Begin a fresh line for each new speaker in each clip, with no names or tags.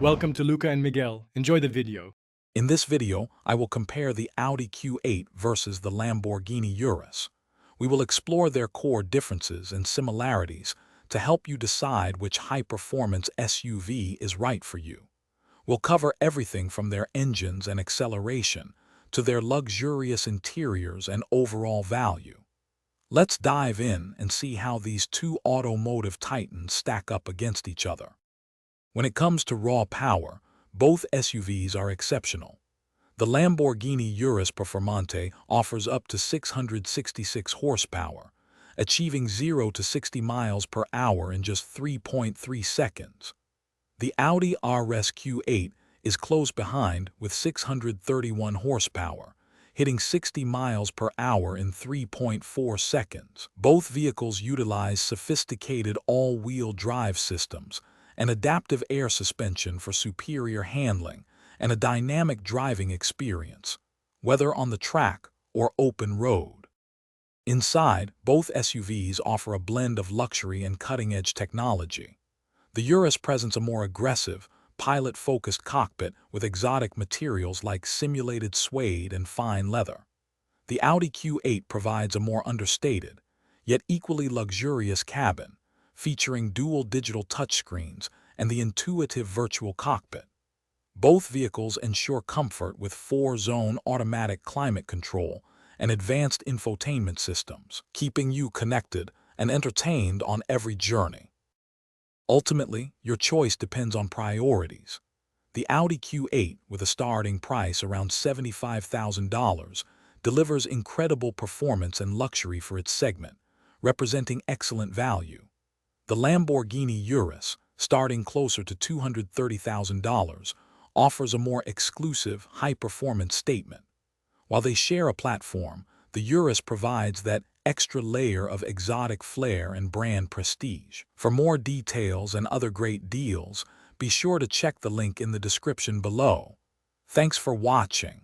Welcome to Luca and Miguel. Enjoy the video.
In this video, I will compare the Audi Q8 versus the Lamborghini Urus. We will explore their core differences and similarities to help you decide which high-performance SUV is right for you. We'll cover everything from their engines and acceleration to their luxurious interiors and overall value. Let's dive in and see how these two automotive titans stack up against each other. When it comes to raw power, both SUVs are exceptional. The Lamborghini Urus Performante offers up to 666 horsepower, achieving 0 to 60 miles per hour in just 3.3 seconds. The Audi RS Q8 is close behind with 631 horsepower, hitting 60 miles per hour in 3.4 seconds. Both vehicles utilize sophisticated all-wheel drive systems and adaptive air suspension for superior handling and a dynamic driving experience, whether on the track or open road. Inside, both SUVs offer a blend of luxury and cutting-edge technology. The Urus presents a more aggressive, pilot-focused cockpit with exotic materials like simulated suede and fine leather. The Audi Q8 provides a more understated, yet equally luxurious cabin, featuring dual digital touchscreens and the intuitive virtual cockpit. Both vehicles ensure comfort with 4-zone automatic climate control and advanced infotainment systems, keeping you connected and entertained on every journey. Ultimately, your choice depends on priorities. The Audi Q8, with a starting price around $75,000, delivers incredible performance and luxury for its segment, representing excellent value. The Lamborghini Urus, starting closer to $230,000, offers a more exclusive, high-performance statement. While they share a platform, the Urus provides that extra layer of exotic flair and brand prestige. For more details and other great deals, be sure to check the link in the description below. Thanks for watching.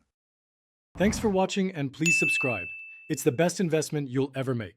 Thanks for watching and please subscribe. It's the best investment you'll ever make.